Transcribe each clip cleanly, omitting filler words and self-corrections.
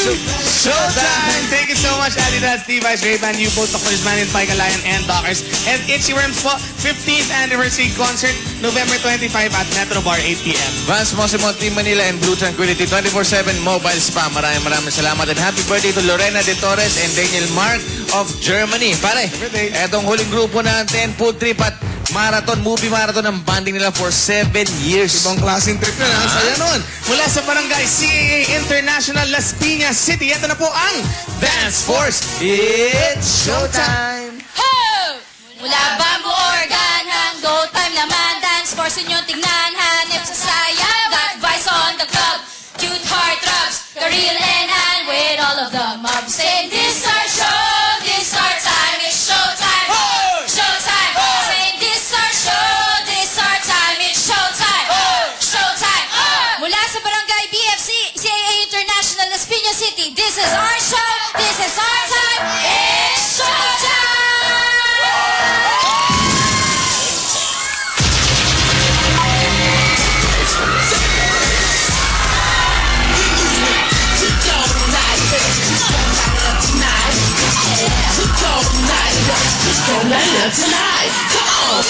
Showtime! Thank you so much, Adidas, Levi's, Ray-Ban, U-Boat, Dr. Man, Pike Lion, and Dockers. And Itchy Worms po, 15th anniversary concert, November 25 at Metro Bar, 8 p.m. Vance Mosimo, Team Manila, and Blue Tranquility, 24/7 mobile spa. Maraming salamat. And happy birthday to Lorena De Torres and Daniel Mark of Germany. Pare, etong huling grupo natin, food trip at movie marathon ang banding nila for 7 years. Ibang klaseng trip na, saya nun. Mula sa Barangay CAA International, Las Piñas City, ito na po ang Dance Force. It's showtime! Ho! Mula bamboo organ, hang go time naman. Dance Force inyo tignan, hanip sa sayang. Got vice on the club, cute heart throbs. The real and hand with all of the mob. Say this our show, this our time, it's showtime. Showtime. Say this our show, this our time, it's showtime. Showtime. Mula sa Barangay BFC, CAA International, Las Piñas City, this is our show, this is our time, it's showtime. Tonight, come on!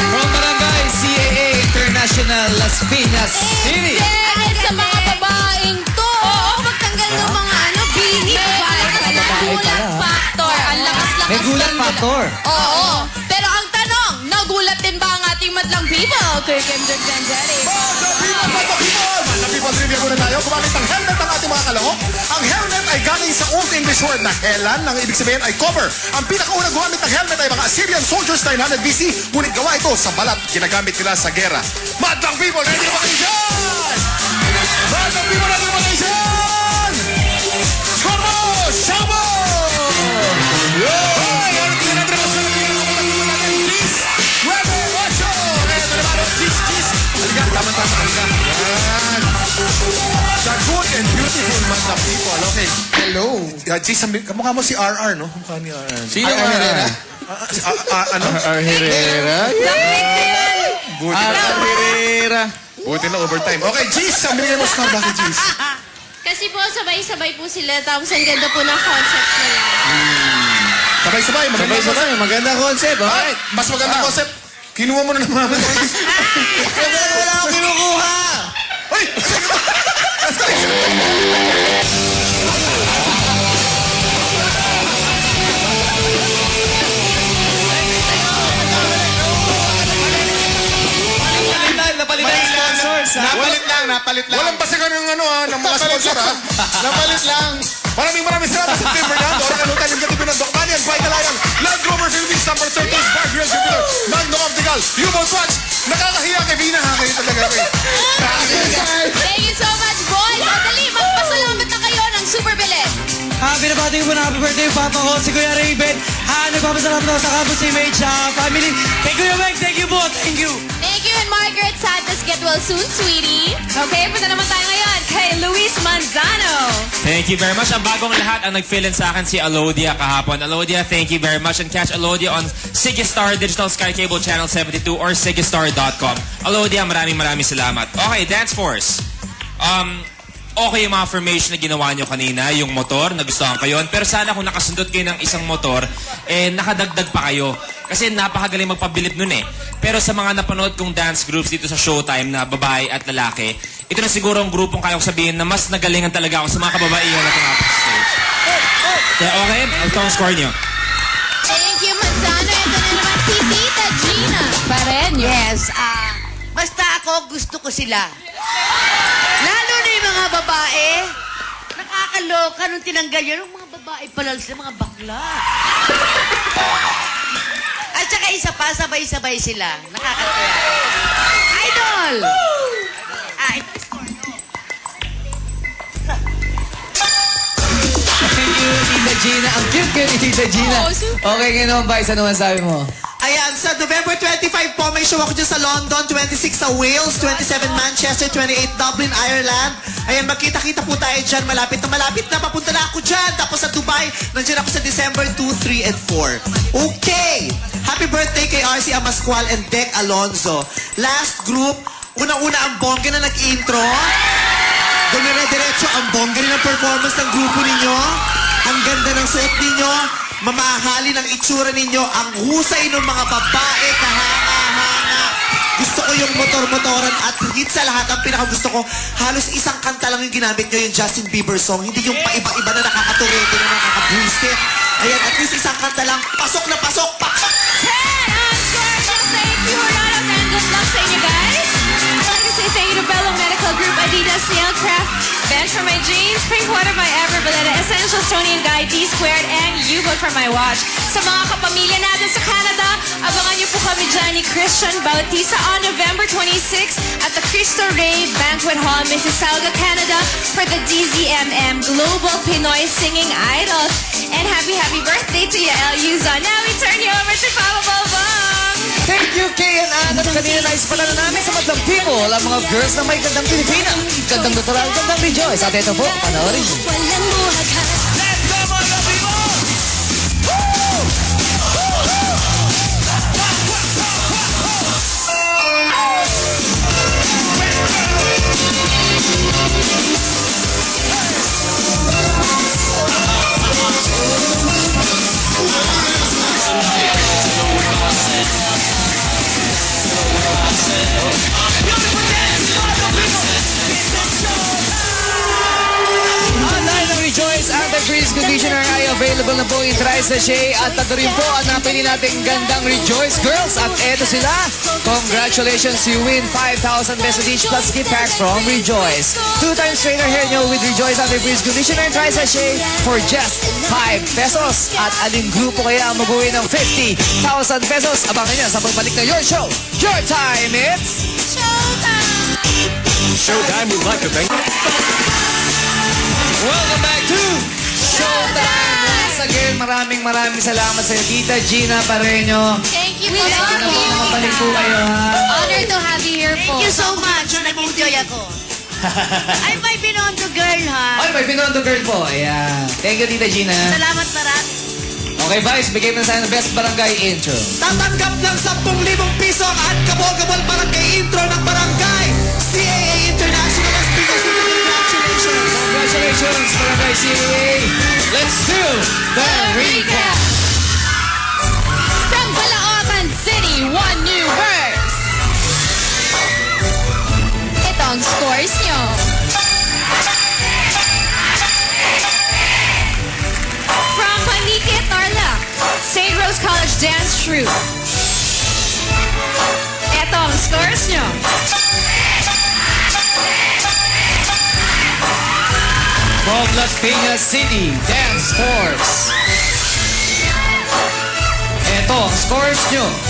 From Barangay CAA International, Las Piñas City. Dahil sa mga babaeng to, magtanggal ng mga bini. Gulat factor. Ang lakas-lakas. May gulat factor. Oo. Pero ang tanong, nagulat din ba ang ating madlang people? Kuya Kendrick Benjeri. People trivia muna tayo. Gumamit ng helmet ang ating mga kalahok. Ang helmet ay galing sa Old English word na helan, ang ibig sabihin ay cover. Ang pinakaunang gumamit ng helmet ay mga Assyrian soldiers 900 BC, ngunit gawa ito sa balat. Ginagamit nila sa gera. Madlang people, ready na ba kayo dyan? Madlang people, ready na ba kayo dyan? Come on! Shabo! Hoy! Ano tingnan natin ang Cheese! 9, 8! Eto naman ang cheese! Halika, tama-tama, halika. Yan. The good and beautiful Madlang people. Okay. Hello. Cheese, kamukha mo si RR, no? Kamukha ni RR. Sino ang Herrera? Ano? R. Herrera? R. Herrera. Buti na overtime. Okay, Cheese, ang binigay mo score. Bakit, Cheese? Kasi po, sabay-sabay po sila. Tapos ang ganda po ng concept nila. Sabay-sabay. Sabay-sabay. Maganda concept. Alright. Mas maganda concept. Kinuha mo na naman. Wala akong kinukuha. Uy! Napalit lang. Walang basigan ng ng mga sponsor, ha? Napalit lang. Maraming salamat sa Tim Fernando. Orangan Hotel, yung gatipin ng Dokmanian, Bike Alayan, Land Rover Philippines, number 13, Bar Grill Jupiter, Magno Optical, U-Boat Watch. Nakakahiya kay Vina, ha? Kayo talaga kayo. Thank you so much, boys. O, dali, magpasalamat na kayo ng super bilis. Binabati ko po na happy birthday yung papa ko, si Kuya Raven. Nagpapasalamat ako sa Campus Image family. Kay Kuya Meg, thank you po. Thank you. Thank you, and Margaret Santos, get well soon, sweetie. Okay, punta naman tayo ngayon kay Luis Manzano. Thank you very much. Ang bagong lahat ang nag-fill in sa akin si Alodia kahapon. Alodia, thank you very much. And catch Alodia on Sigistar Digital Sky Cable Channel 72 or sigistar.com. Alodia, maraming salamat. Okay, Dance Force. Okay yung mga formation na ginawa nyo kanina, yung motor, nagustuhan ko yun. Pero sana kung nakasundot kayo ng isang motor, nakadagdag pa kayo. Kasi napakagaling magpabilib nun eh. Pero sa mga napanood kong dance groups dito sa Showtime na babae at lalaki, ito na siguro ang grupong kaya ko sabihin na mas nagalingan talaga ako sa mga kababaihan na tumapos sa stage. Kaya okay, ito ang score nyo. Thank you, Manzano. Ito na naman si Tita Gina. Pareño. Yes, basta ako gusto ko sila. Lalo na yung mga babae. Nakakaloka nung tinanggal yun. Yung mga babae pala sila, mga bakla. At saka isa pa, sabay-sabay sila. Nakakatuwa. Idol! Ito is score. Thank you, Tita Gina. Ang cute kayo ni Tita Gina. Oh, super. Okay, ngayon, Vice, ano masabi mo? Ayan, sa November 25 po, may show ako dyan sa London, 26 sa Wales, 27 Manchester, 28 Dublin, Ireland. Ayan, magkita-kita po tayo dyan. Malapit na, papunta na ako dyan. Tapos sa Dubai, nandiyan ako sa December 2, 3, and 4. Okay! Happy birthday kay RC Amascual and Dec Alonzo. Last group, unang-una ang bongga na nag-intro. Dumire-diretso ang bongga rin ang performance ng grupo ninyo. Ang ganda ng suot ninyo. Mamahali ng itsura ninyo. Ang husay ng mga babae, kahanga-hanga. Gusto ko yung motor-motoran at higit sa lahat, ang pinakagusto ko, halos isang kanta lang yung ginamit nyo, yung Justin Bieber song. Hindi yung paiba-iba na nakakaturete na nakakabuisit. Ayan, at least isang kanta lang. Pasok na pasok! Pasok! 10 on score. Just thank you, Ronald, and good luck sa inyo, guys. I'd like to say thank you to Bello Medical Group, Adidas, Nailcraft, Bench for my jeans, Pink Water, my Ever, Valletta Essentials, Tony and Guy, D-Squared, and U-Boat for my watch. Sa mga kapamilya natin sa Canada, abangan niyo po kami dyan ni Christian Bautista on November 26 at the Cristo Rey Banquet Hall, Mississauga, Canada for the DZMM Global Pinoy Singing Idols. And happy birthday to you, L.U.Zon. Now we turn you over to Papa Bobong. Thank you, Kay and Ann. At kanina nais pala na namin sa Madlang People, ang mga girls na may gandang Pilipina, gandang natural, gandang rejoice. At ito po, panoorin. Walang buhaghan. Let's go, Madlang People! Online ang Rejoice and the Grease Conditioner ay available na po in tri-sachet at tato rin po ang napili nating gandang Rejoice Girls at eto sila. Congratulations, you win 5,000 pesos each plus gift packs from Rejoice. 2 times trainer hair nyo with Rejoice and the Grease Conditioner and tri-sachet for just 5 pesos. At aling grupo kaya ang mag-uwi ng 50,000 pesos? Abangan nyo sa pagbalik na Your Show, Your Time, it's Showtime! Showtime, we'd like to thank Welcome back to Showtime! Once again, maraming salamat sa iyo, Tita Gina Pareño. Thank you, We Papa love you. Bobong. Mabalik po kayo, ha? Honor to have you here po. Thank you so much. Nag-enjoy ako. Ay, may binondo girl, ha? Ay, may Pinondo girl po. Ayan. Thank you, Tita Gina. Salamat marami. Okay, Vice, bigay mo na sa ng best barangay intro. Tatanggap ng 10,000 piso at kabogabal barangay intro ng barangay CAA International Speakers. Congratulations! Congratulations, Barangay CAA. Let's do the recap. From Caloocan City, one new verse. Ito ang scores nyo. From Panique, Tarlac, St. Rose College Dance Troupe. Ito ang scores nyo. from Las Piñas City Dance Force. Ito ang scores nyo.